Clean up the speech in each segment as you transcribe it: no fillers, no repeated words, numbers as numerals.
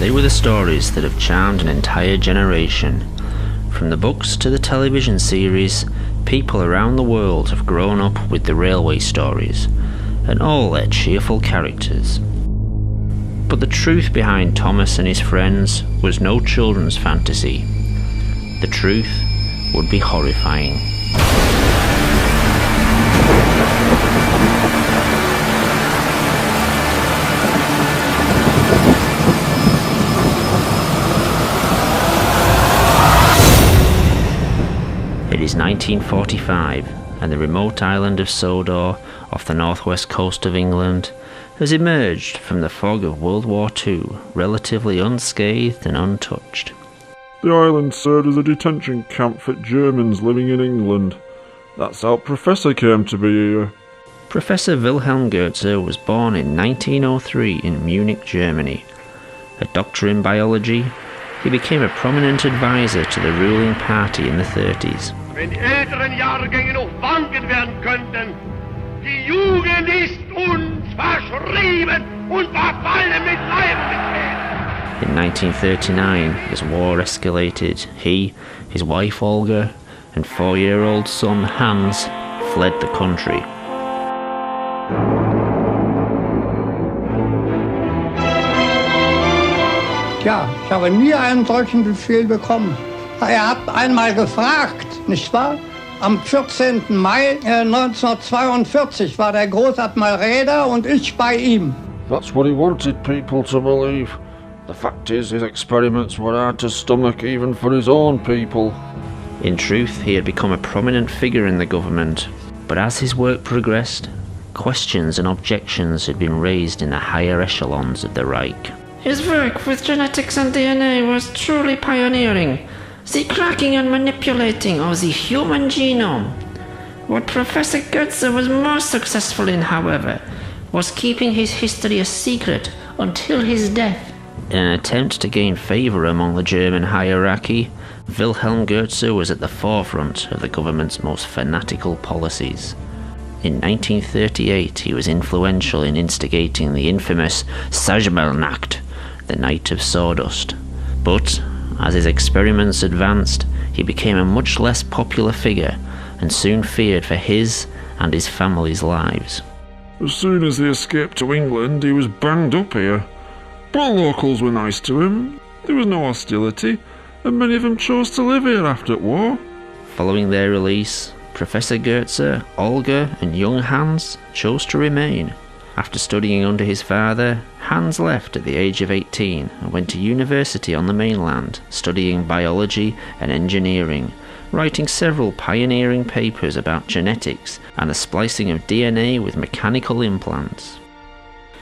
They were the stories that have charmed an entire generation. From the books to the television series, people around the world have grown up with the railway stories, and all their cheerful characters. But the truth behind Thomas and his friends was no children's fantasy. The truth would be horrifying. It is 1945, and the remote island of Sodor, off the northwest coast of England, has emerged from the fog of World War II, relatively unscathed and untouched. The island served as a detention camp for Germans living in England. That's how Professor came to be here. Professor Wilhelm Goetze was born in 1903 in Munich, Germany. A doctor in biology, he became a prominent advisor to the ruling party in the 30s. Wenn die älteren Jahrgänge noch wanken werden könnten, die Jugend ist uns verschrieben und verfallen mit Leibesgeschehen. In 1939, as war escalated, he, his wife Olga, and 4-year-old son Hans fled the country. Tja, ich habe nie einen solchen Befehl bekommen. Er hat einmal gefragt, nicht wahr? Am 14. Mai 1942 war der Großadmiral Räder und ich bei ihm. That's what he wanted people to believe. The fact is, his experiments were hard to stomach even for his own people. In truth, he had become a prominent figure in the government, but as his work progressed, questions and objections had been raised in the higher echelons of the Reich. His work with genetics and DNA was truly pioneering. The cracking and manipulating of the human genome. What Professor Goetze was most successful in, however, was keeping his history a secret until his death. In an attempt to gain favour among the German hierarchy, Wilhelm Goetze was at the forefront of the government's most fanatical policies. In 1938, he was influential in instigating the infamous Sajmelnacht, the Night of Sawdust. But, as his experiments advanced, he became a much less popular figure and soon feared for his and his family's lives. As soon as he escaped to England, he was banged up here. But locals were nice to him, there was no hostility, and many of them chose to live here after the war. Following their release, Professor Goetze, Olga and young Hans chose to remain. After studying under his father, Hans left at the age of 18 and went to university on the mainland, studying biology and engineering, writing several pioneering papers about genetics and the splicing of DNA with mechanical implants.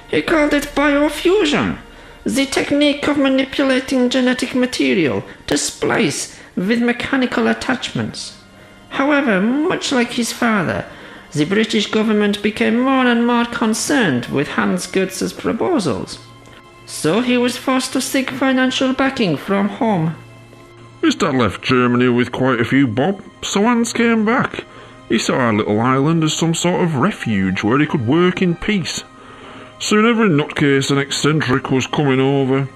He called it biofusion, the technique of manipulating genetic material to splice with mechanical attachments. However, much like his father, the British government became more and more concerned with Hans Goetze's proposals. So he was forced to seek financial backing from home. His dad left Germany with quite a few bob, so Hans came back. He saw our little island as some sort of refuge where he could work in peace. Soon every nutcase and eccentric was coming over.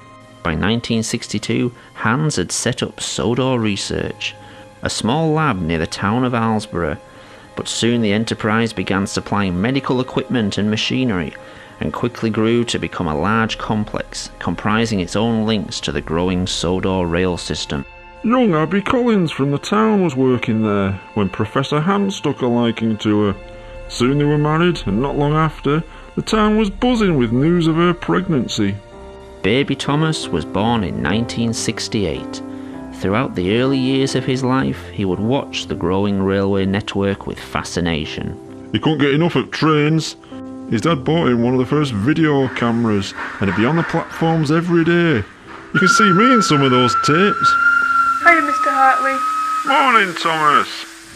By 1962, Hans had set up Sodor Research, a small lab near the town of Alsborough, but soon the enterprise began supplying medical equipment and machinery, and quickly grew to become a large complex, comprising its own links to the growing Sodor rail system. Young Abby Collins from the town was working there when Professor Hans took a liking to her. Soon they were married, and not long after, the town was buzzing with news of her pregnancy. Baby Thomas was born in 1968. Throughout the early years of his life, he would watch the growing railway network with fascination. He couldn't get enough of trains. His dad bought him one of the first video cameras, and he'd be on the platforms every day. You can see me in some of those tapes. Hiya, Mr. Hartley. Morning, Thomas.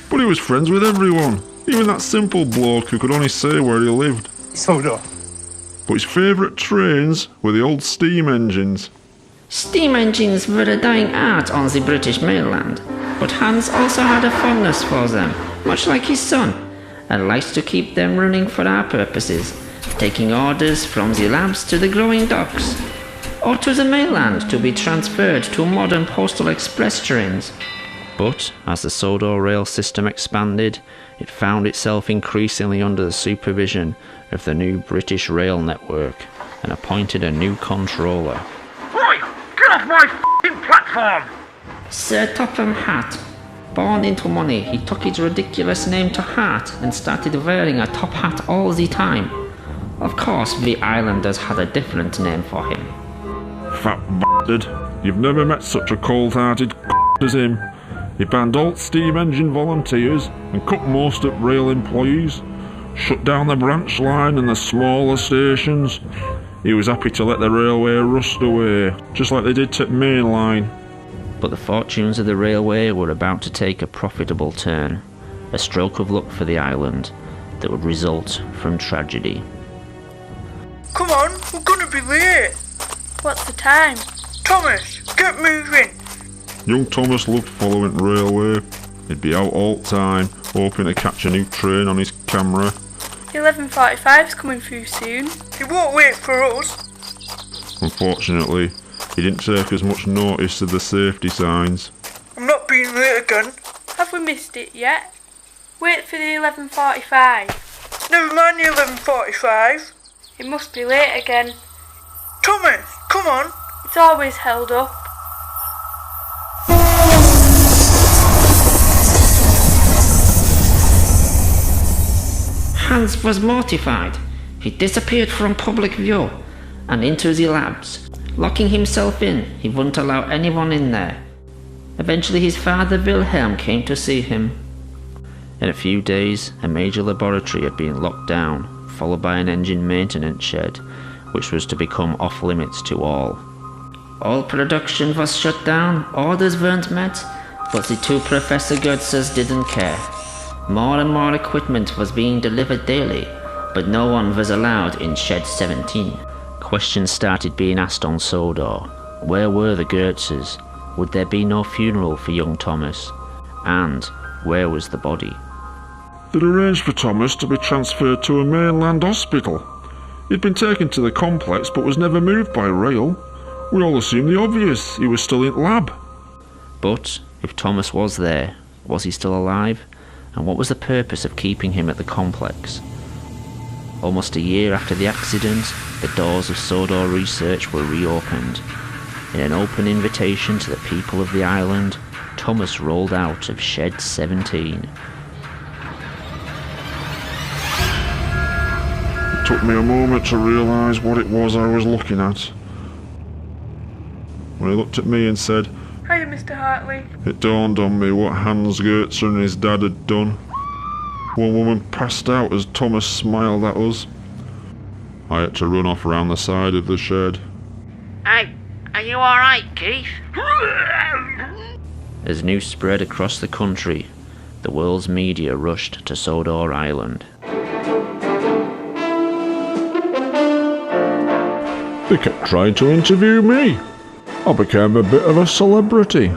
But he was friends with everyone, even that simple bloke who could only say where he lived. Sodor. But his favourite trains were the old steam engines. Steam engines were a dying art on the British mainland, but Hans also had a fondness for them, much like his son, and likes to keep them running for our purposes, taking orders from the labs to the growing docks. or to the mainland to be transferred to modern postal express trains. But as the Sodor rail system expanded, it found itself increasingly under the supervision of the new British rail network and appointed a new controller. Oi! Get off my f***ing platform! Sir Topham Hatt. Born into money, he took his ridiculous name to heart and started wearing a top hat all the time. Of course, the islanders had a different name for him. Fat bastard. You've never met such a cold-hearted as him. He banned all steam engine volunteers and cut most at rail employees, shut down the branch line and the smaller stations. He was happy to let the railway rust away, just like they did to main line. But the fortunes of the railway were about to take a profitable turn, a stroke of luck for the island that would result from tragedy. Come on, we're gonna be late. What's the time? Thomas, get moving. Young Thomas loved following railway. He'd be out all the time, hoping to catch a new train on his camera. 11:45's coming through soon. He won't wait for us. Unfortunately, he didn't take as much notice of the safety signs. I'm not being late again. Have we missed it yet? Wait for the 11:45. Never mind the 11:45. It must be late again. Thomas, come on. It's always held up. Hans was mortified. He disappeared from public view and into the labs. Locking himself in, he wouldn't allow anyone in there. Eventually his father Wilhelm came to see him. In a few days, a major laboratory had been locked down, followed by an engine maintenance shed, which was to become off-limits to all. All production was shut down, orders weren't met, but the two Professor Goetzes didn't care. More and more equipment was being delivered daily, but no one was allowed in Shed 17. Questions started being asked on Sodor. Where were the Goetzes? Would there be no funeral for young Thomas? And where was the body? They'd arranged for Thomas to be transferred to a mainland hospital. He'd been taken to the complex but was never moved by rail. We all assumed the obvious, he was still in lab. But if Thomas was there, was he still alive? And what was the purpose of keeping him at the complex? Almost a year after the accident, the doors of Sodor Research were reopened. In an open invitation to the people of the island, Thomas rolled out of Shed 17. It took me a moment to realise what it was I was looking at. When he looked at me and said, Hiya, Mr. Hartley. it dawned on me what Hans Goetzer and his dad had done. One woman passed out as Thomas smiled at us. I had to run off round the side of the shed. Hey, are you alright, Keith? As news spread across the country, the world's media rushed to Sodor Island. They kept trying to interview me. I became a bit of a celebrity.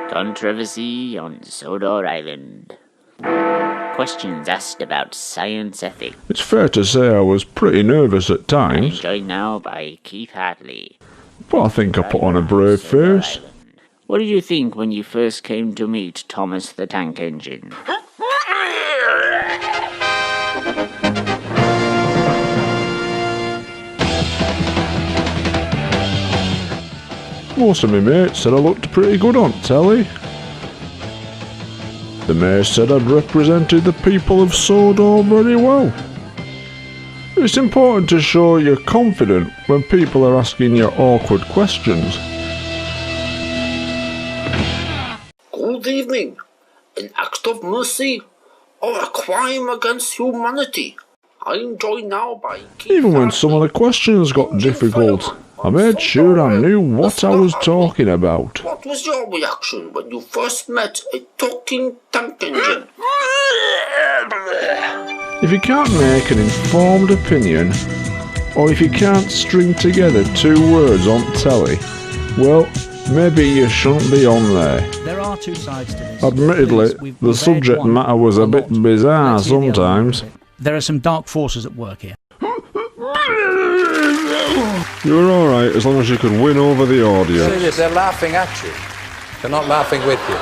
Controversy on Sodor Island. Questions asked about science ethics. It's fair to say I was pretty nervous at times, Joined now by Keith Hartley. but I think I put on a brave face. What did you think when you first came to meet Thomas the Tank Engine? Most of my mates said I looked pretty good on telly. The mayor said I'd represented the people of Sodor very well. It's important to show you're confident when people are asking you awkward questions. Good evening. An act of mercy or a crime against humanity? I am joined now by Even when some of the questions got difficult, I made sure I knew what I was talking about. What was your reaction when you first met a talking tank engine? If you can't make an informed opinion, or if you can't string together two words on telly, well, maybe you shouldn't be on there. There are two sides to this. Admittedly, the subject matter was a bit bizarre sometimes. There are some dark forces at work here. You're alright as long as you can win over the audience. See this, they're laughing at you. They're not laughing with you.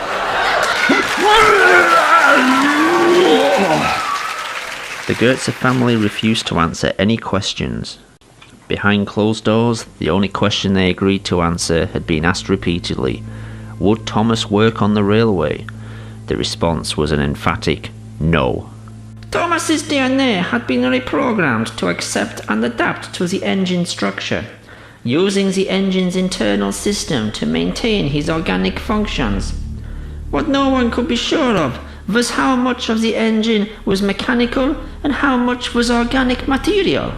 The Goetze family refused to answer any questions. Behind closed doors, the only question they agreed to answer had been asked repeatedly. Would Thomas work on the railway? The response was an emphatic no. Thomas's DNA had been reprogrammed to accept and adapt to the engine structure, using the engine's internal system to maintain his organic functions. What no one could be sure of was how much of the engine was mechanical and how much was organic material.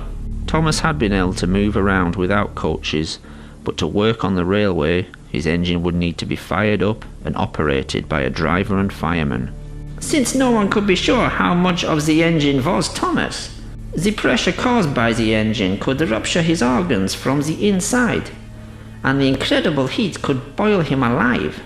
Thomas had been able to move around without coaches, but to work on the railway, his engine would need to be fired up and operated by a driver and fireman. Since no one could be sure how much of the engine was Thomas, the pressure caused by the engine could rupture his organs from the inside, and the incredible heat could boil him alive.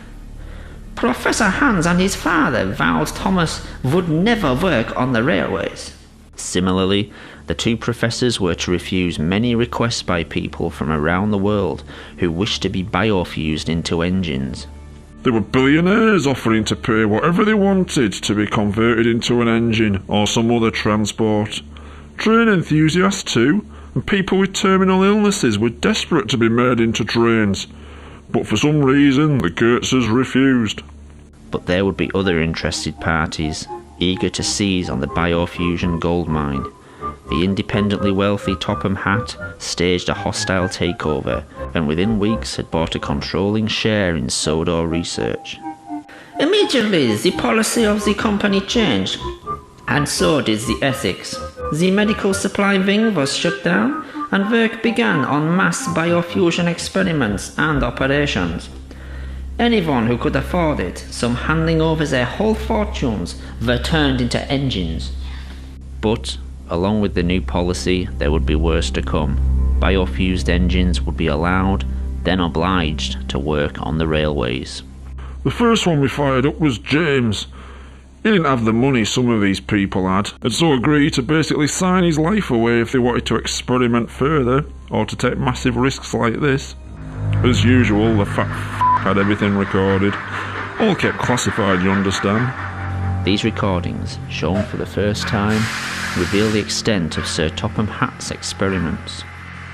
Professor Hans and his father vowed Thomas would never work on the railways. Similarly, the two professors were to refuse many requests by people from around the world who wished to be biofused into engines. There were billionaires offering to pay whatever they wanted to be converted into an engine or some other transport. Train enthusiasts too, and people with terminal illnesses were desperate to be made into trains. But for some reason, the Goetzes refused. But there would be other interested parties, eager to seize on the biofusion goldmine. The independently wealthy Topham Hatt staged a hostile takeover, and within weeks had bought a controlling share in Sodor research. Immediately, the policy of the company changed, and so did the ethics. The medical supply wing was shut down, and work began on mass biofusion experiments and operations. Anyone who could afford it, some handing over their whole fortunes, were turned into engines. But, along with the new policy, there would be worse to come. Biofused engines would be allowed, then obliged, to work on the railways. The first one we fired up was James. He didn't have the money some of these people had, and so agreed to basically sign his life away if they wanted to experiment further, or to take massive risks like this. As usual, the fat had everything recorded. All kept classified, you understand. These recordings, shown for the first time, reveal the extent of Sir Topham Hatt's experiments.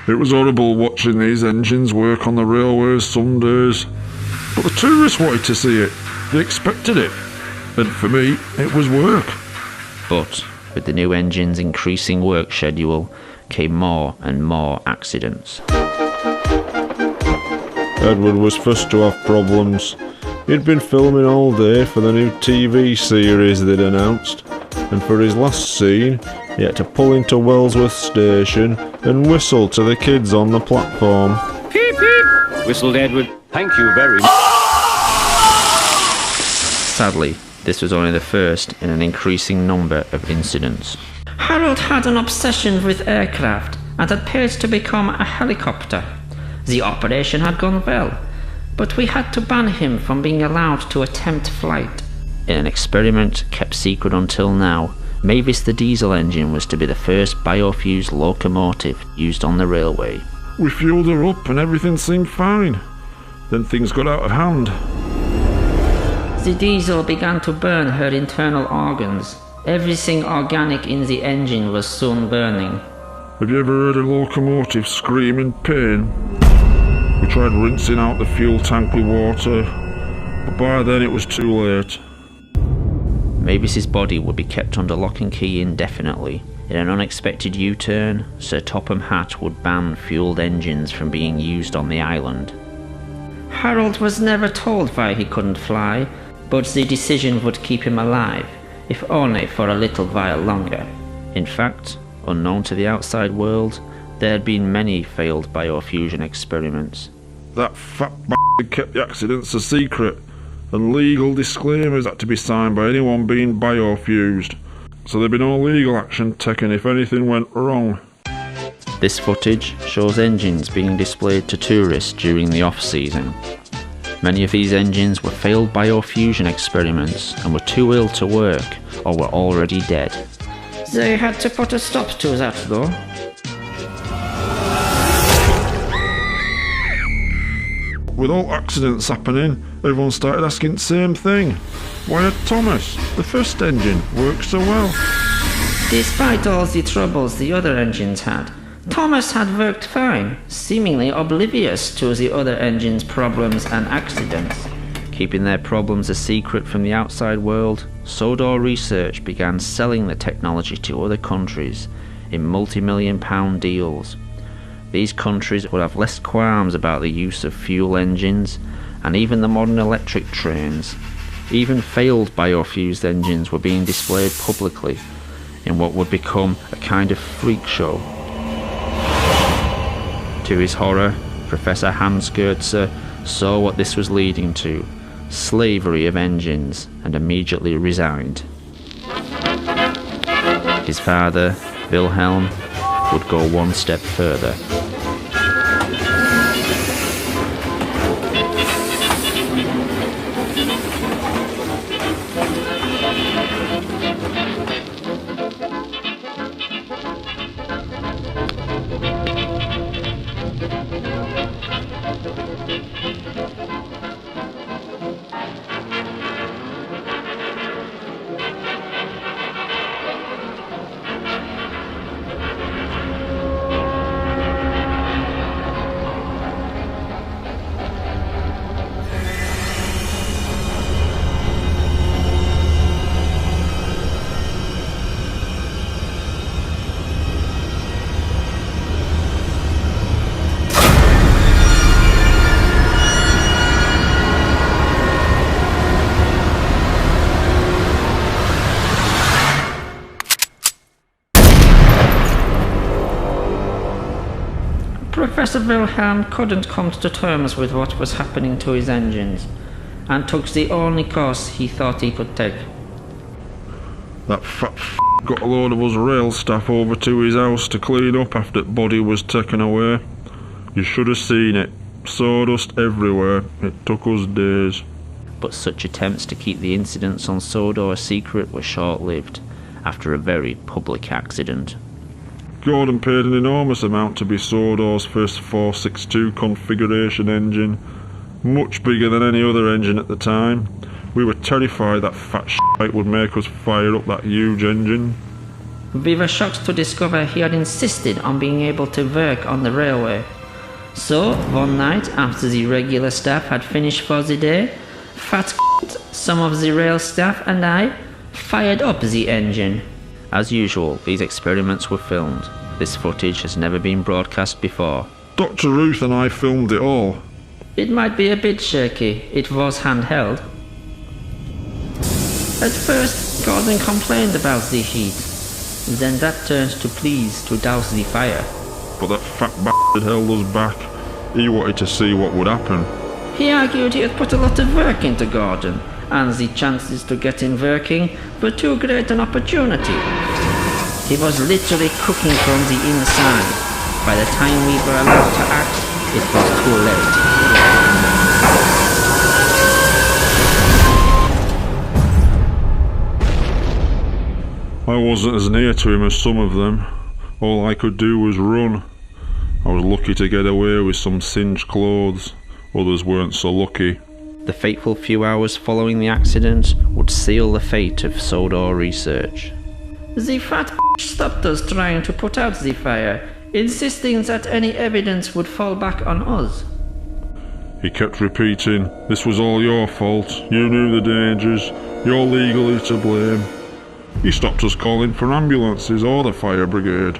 It was horrible watching these engines work on the railways some days. But the tourists wanted to see it. They expected it. And for me, it was work. But, with the new engine's increasing work schedule, came more and more accidents. Edward was first to have problems. He'd been filming all day for the new TV series they'd announced, and for his last scene, he had to pull into Wellsworth Station and whistle to the kids on the platform. Peep, peep! Whistled Edward. Thank you very much. Sadly, this was only the first in an increasing number of incidents. Harold had an obsession with aircraft and had paid to become a helicopter. The operation had gone well, but we had to ban him from being allowed to attempt flight. In an experiment kept secret until now, Mavis the diesel engine was to be the first biofused locomotive used on the railway. We fueled her up and everything seemed fine. Then things got out of hand. The diesel began to burn her internal organs. Everything organic in the engine was soon burning. Have you ever heard a locomotive scream in pain? We tried rinsing out the fuel tank with water, but by then it was too late. Mavis's body would be kept under lock and key indefinitely. In an unexpected U-turn, Sir Topham Hatt would ban fueled engines from being used on the island. Harold was never told why he couldn't fly, but the decision would keep him alive, if only for a little while longer. In fact, unknown to the outside world, there had been many failed biofusion experiments. That fat bastard kept the accidents a secret, and legal disclaimers had to be signed by anyone being biofused, so there'd be no legal action taken if anything went wrong. This footage shows engines being displayed to tourists during the off-season. Many of these engines were failed biofusion experiments and were too ill to work or were already dead. They had to put a stop to that though. with all accidents happening, everyone started asking the same thing. Why had Thomas, the first engine, worked so well? Despite all the troubles the other engines had, Thomas had worked fine, seemingly oblivious to the other engines' problems and accidents. Keeping their problems a secret from the outside world, Sodor Research began selling the technology to other countries in multi-million-pound deals. These countries would have less qualms about the use of fuel engines, and even the modern electric trains. Even failed biofused engines were being displayed publicly in what would become a kind of freak show. To his horror, Professor Hans Goetze saw what this was leading to: slavery of engines, and immediately resigned. His father, Wilhelm, would go one step further. Professor Wilhelm couldn't come to terms with what was happening to his engines, and took the only course he thought he could take. That fat got a load of us rail staff over to his house to clean up after the body was taken away. You should have seen it. Sawdust everywhere. It took us days. But such attempts to keep the incidents on Sodor a secret were short-lived, after a very public accident. Gordon paid an enormous amount to be Sodor's first 462 configuration engine, much bigger than any other engine at the time. We were terrified that fat shite would make us fire up that huge engine. We were shocked to discover he had insisted on being able to work on the railway. So, one night, after the regular staff had finished for the day, fat some of the rail staff and I fired up the engine. As usual, these experiments were filmed. This footage has never been broadcast before. Dr. Ruth and I filmed it all. It might be a bit shaky. It was handheld. At first, Gordon complained about the heat. Then that turned to pleas to douse the fire. But that fat bastard held us back. He wanted to see what would happen. He argued he had put a lot of work into Gordon, and the chances to get him working were too great an opportunity. He was literally cooking from the inside. By the time we were allowed to act, it was too late. I wasn't as near to him as some of them. All I could do was run. I was lucky to get away with some singed clothes. Others weren't so lucky. The fateful few hours following the accident would seal the fate of Sodor Research. The fat stopped us trying to put out the fire, insisting that any evidence would fall back on us. He kept repeating, "This was all your fault. You knew the dangers. You're legally to blame." He stopped us calling for ambulances or the fire brigade.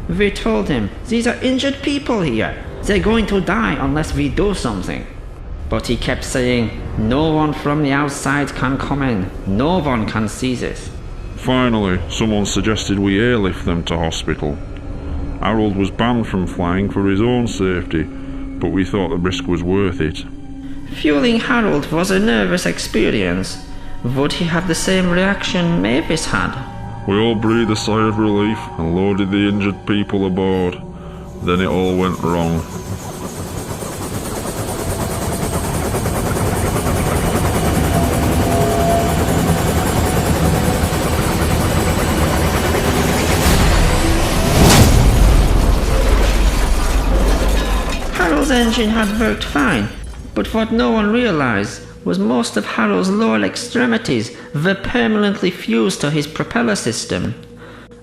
We told him, "These are injured people here. They're going to die unless we do something." But he kept saying, "No one from the outside can come in. No one can see this." Finally, someone suggested we airlift them to hospital. Harold was banned from flying for his own safety, but we thought the risk was worth it. Fueling Harold was a nervous experience. Would he have the same reaction Mavis had? We all breathed a sigh of relief and loaded the injured people aboard. Then it all went wrong. Harold's engine had worked fine, But what no one realised was most of Harold's lower extremities were permanently fused to his propeller system.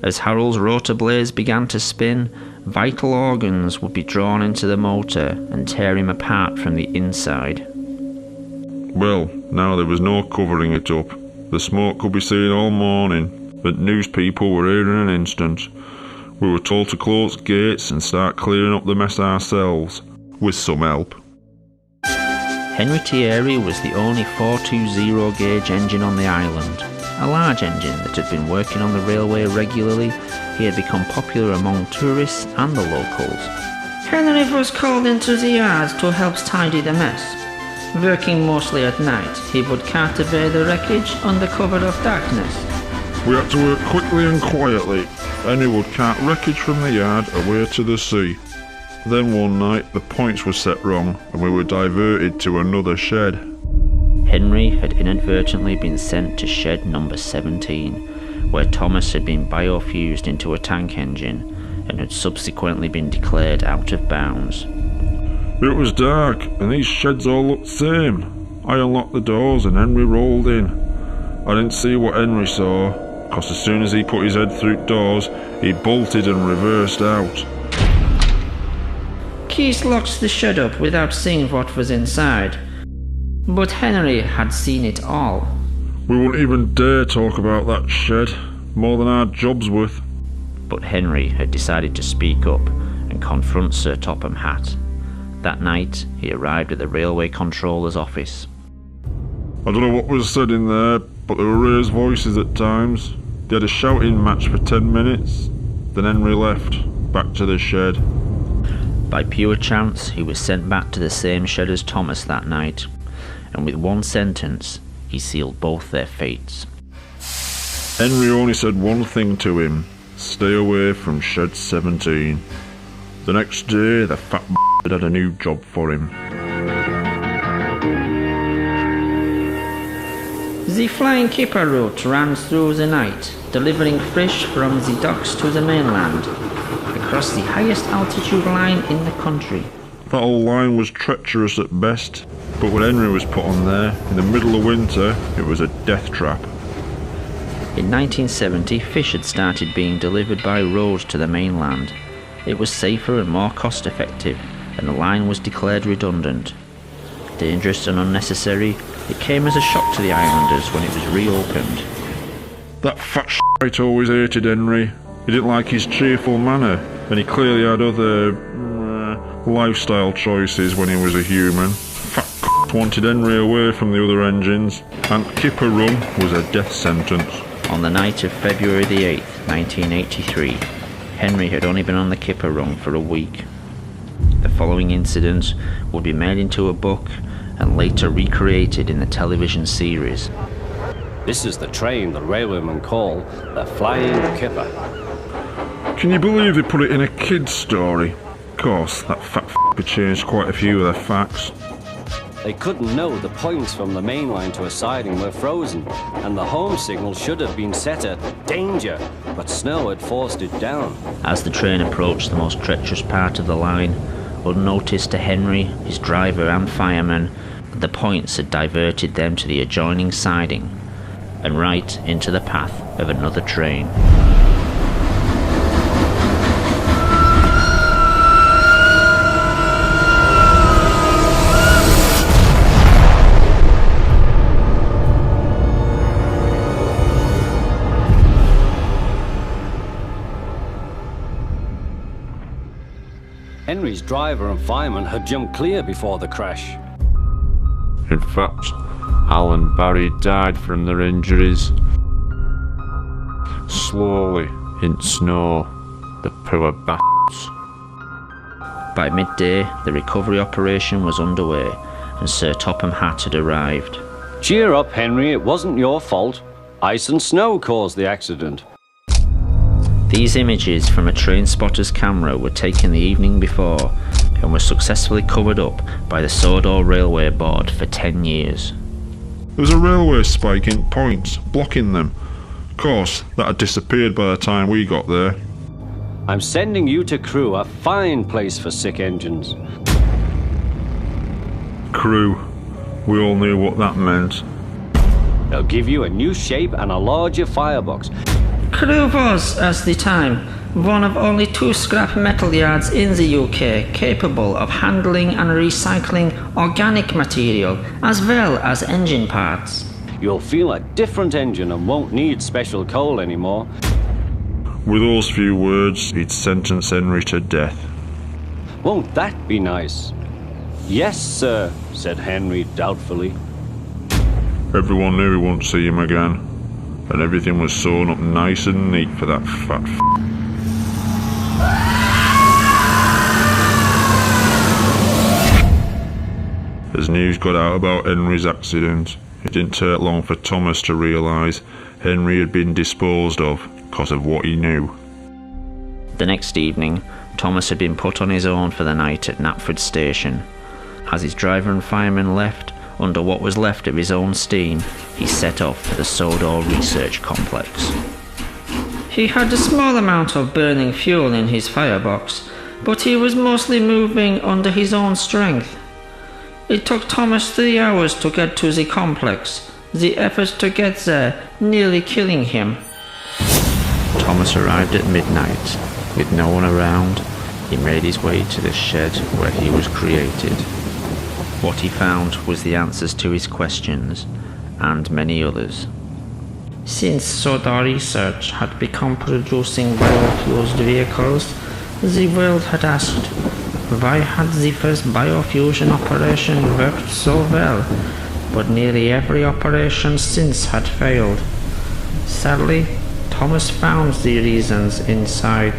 As Harold's rotor blades began to spin, vital organs would be drawn into the motor and tear him apart from the inside. Well, now there was no covering it up. The smoke could be seen all morning, but news people were here in an instant. We were told to close gates and start clearing up the mess ourselves, with some help. Henry Thierry was the only 420 gauge engine on the island. A large engine that had been working on the railway regularly, he had become popular among tourists and the locals. Henry was called into the yard to help tidy the mess. Working mostly at night, he would cart away the wreckage under cover of darkness. We had to work quickly and quietly. Henry would cart wreckage from the yard away to the sea. Then one night the points were set wrong and we were diverted to another shed. Henry had inadvertently been sent to shed number 17, where Thomas had been biofused into a tank engine and had subsequently been declared out of bounds. It was dark and these sheds all looked the same. I unlocked the doors and Henry rolled in. I didn't see what Henry saw, because as soon as he put his head through doors, he bolted and reversed out. Keith locked the shed up without seeing what was inside. But Henry had seen it all. We wouldn't even dare talk about that shed, more than our job's worth. But Henry had decided to speak up and confront Sir Topham Hatt. That night, he arrived at the railway controller's office. I don't know what was said in there, but there were raised voices at times. They had a shouting match for 10 minutes. Then Henry left, back to the shed. By pure chance, he was sent back to the same shed as Thomas that night, and with one sentence, he sealed both their fates. Henry only said one thing to him: stay away from shed 17. The next day, the fat had a new job for him. The flying kipper route ran through the night, delivering fish from the docks to the mainland, across the highest altitude line in the country. That old line was treacherous at best, but when Henry was put on there, in the middle of winter, it was a death trap. In 1970, fish had started being delivered by road to the mainland. It was safer and more cost-effective, and the line was declared redundant. Dangerous and unnecessary, it came as a shock to the islanders when it was reopened. That fat shite always hated Henry. He didn't like his cheerful manner, and he clearly had other lifestyle choices when he was a human. Fat wanted Henry away from the other engines, and Kipper Run was a death sentence. On the night of February the 8th, 1983, Henry had only been on the Kipper Run for a week. The following incident would be made into a book and later recreated in the television series. This is the train the railwaymen call the Flying Kipper. Can you believe they put it in a kid's story? Of course, that fat f***er changed quite a few of the facts. They couldn't know the points from the main line to a siding were frozen, and the home signal should have been set at danger, but snow had forced it down. As the train approached the most treacherous part of the line, unnoticed to Henry, his driver and firemen, the points had diverted them to the adjoining siding and right into the path of another train. Henry's driver and fireman had jumped clear before the crash. In fact, Al and Barry died from their injuries. Slowly, in snow, the poor bastards. By midday, the recovery operation was underway, and Sir Topham Hatt had arrived. Cheer up, Henry, it wasn't your fault. Ice and snow caused the accident. These images from a train spotter's camera were taken the evening before and were successfully covered up by the Sodor Railway Board for 10 years. There was a railway spike in points, blocking them. Of course, that had disappeared by the time we got there. I'm sending you to Crewe, a fine place for sick engines. Crew. We all knew what that meant. They'll give you a new shape and a larger firebox. Crewe was, at the time, one of only 2 scrap metal yards in the UK capable of handling and recycling organic material as well as engine parts. You'll feel a different engine and won't need special coal anymore. With those few words, he'd sentence Henry to death. Won't that be nice? Yes, sir, said Henry doubtfully. Everyone knew he wouldn't see him again, and everything was sewn up nice and neat for that fat As news got out about Henry's accident, it didn't take long for Thomas to realise Henry had been disposed of because of what he knew. The next evening, Thomas had been put on his own for the night at Knapford Station. As his driver and fireman left, under what was left of his own steam, he set off for the Sodor Research Complex. He had a small amount of burning fuel in his firebox, but he was mostly moving under his own strength. It took Thomas 3 hours to get to the complex, the effort to get there nearly killing him. Thomas arrived at midnight. With no one around, he made his way to the shed where he was created. What he found was the answers to his questions, and many others. Since Sodor Research had become producing biofuels vehicles, the world had asked, why had the first biofusion operation worked so well, but nearly every operation since had failed? Sadly, Thomas found the reasons inside.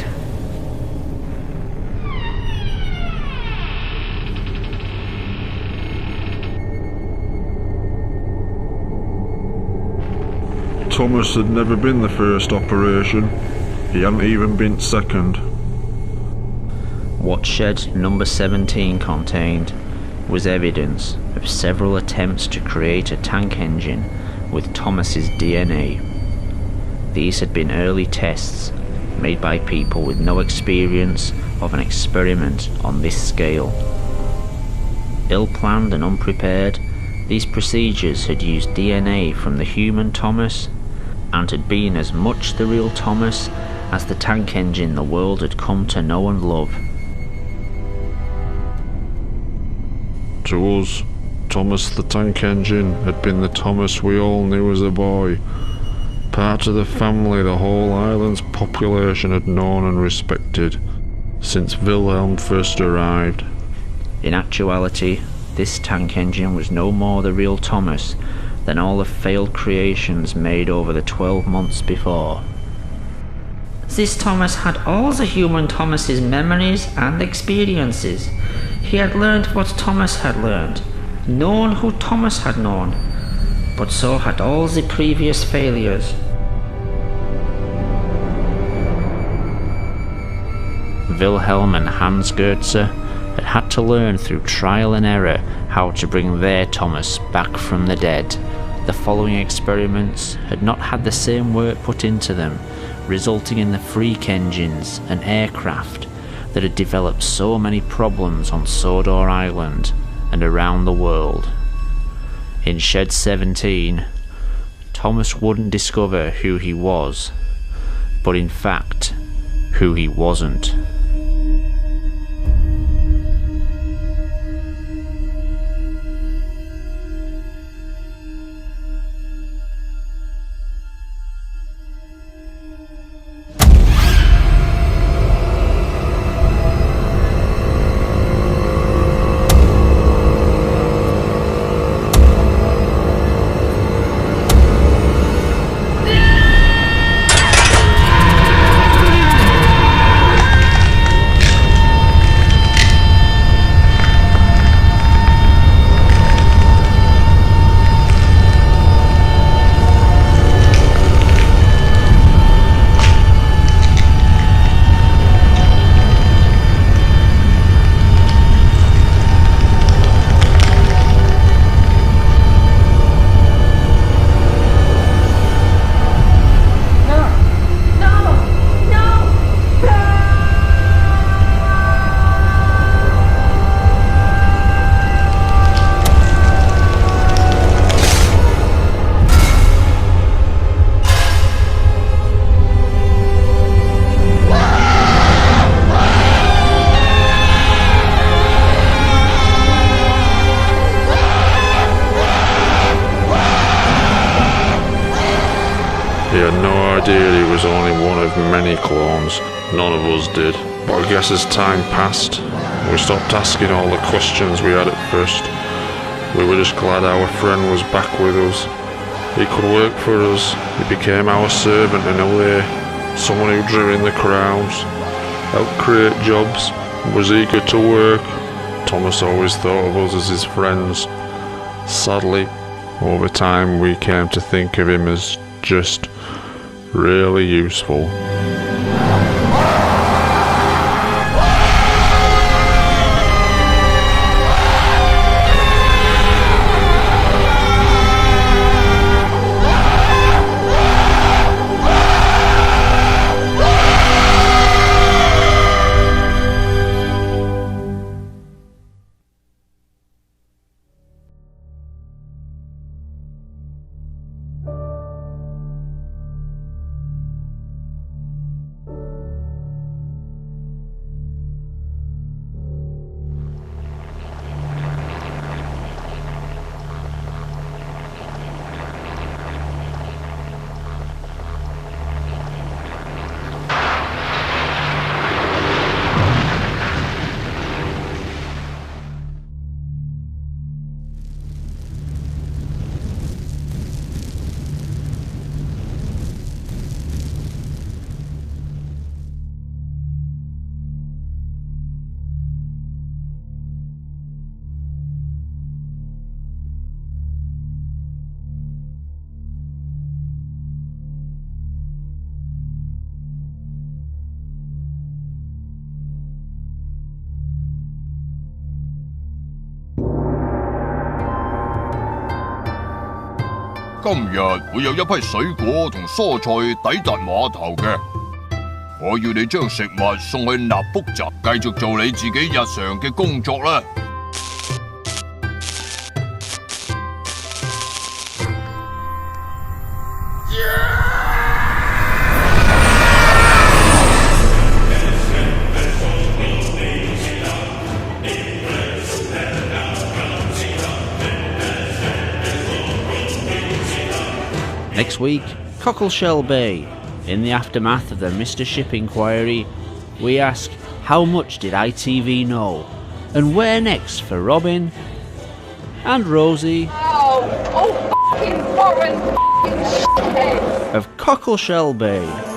Thomas had never been the first operation. He hadn't even been second. What shed number 17 contained was evidence of several attempts to create a tank engine with Thomas's DNA. These had been early tests made by people with no experience of an experiment on this scale. Ill-planned and unprepared, these procedures had used DNA from the human Thomas and had been as much the real Thomas as the tank engine the world had come to know and love. To us, Thomas the Tank Engine had been the Thomas we all knew as a boy. Part of the family the whole island's population had known and respected since Wilhelm first arrived. In actuality, this tank engine was no more the real Thomas than all the failed creations made over the 12 months before. This Thomas had all the human Thomas's memories and experiences. He had learned what Thomas had learned, known who Thomas had known, but so had all the previous failures. Wilhelm and Hans Goetze had had to learn through trial and error how to bring their Thomas back from the dead. The following experiments had not had the same work put into them, resulting in the freak engines and aircraft that had developed so many problems on Sodor Island and around the world. In Shed 17, Thomas wouldn't discover who he was, but in fact, who he wasn't. idea he was only one of many clones. None of us did. But I guess as time passed, we stopped asking all the questions we had at first. We were just glad our friend was back with us. He could work for us. He became our servant in a way. Someone who drew in the crowds, helped create jobs, was eager to work. Thomas always thought of us as his friends. Sadly, over time we came to think of him as just really useful.今日會有一批水果同蔬菜抵達碼頭嘅，我要你將食物送去納福站，繼續做你自己日常嘅工作啦。Next week, Cockleshell Bay. In the aftermath of the Mr. Ship inquiry, we ask, how much did ITV know? And where next for Robin and Rosie fucking foreign fucking shit of Cockleshell Bay.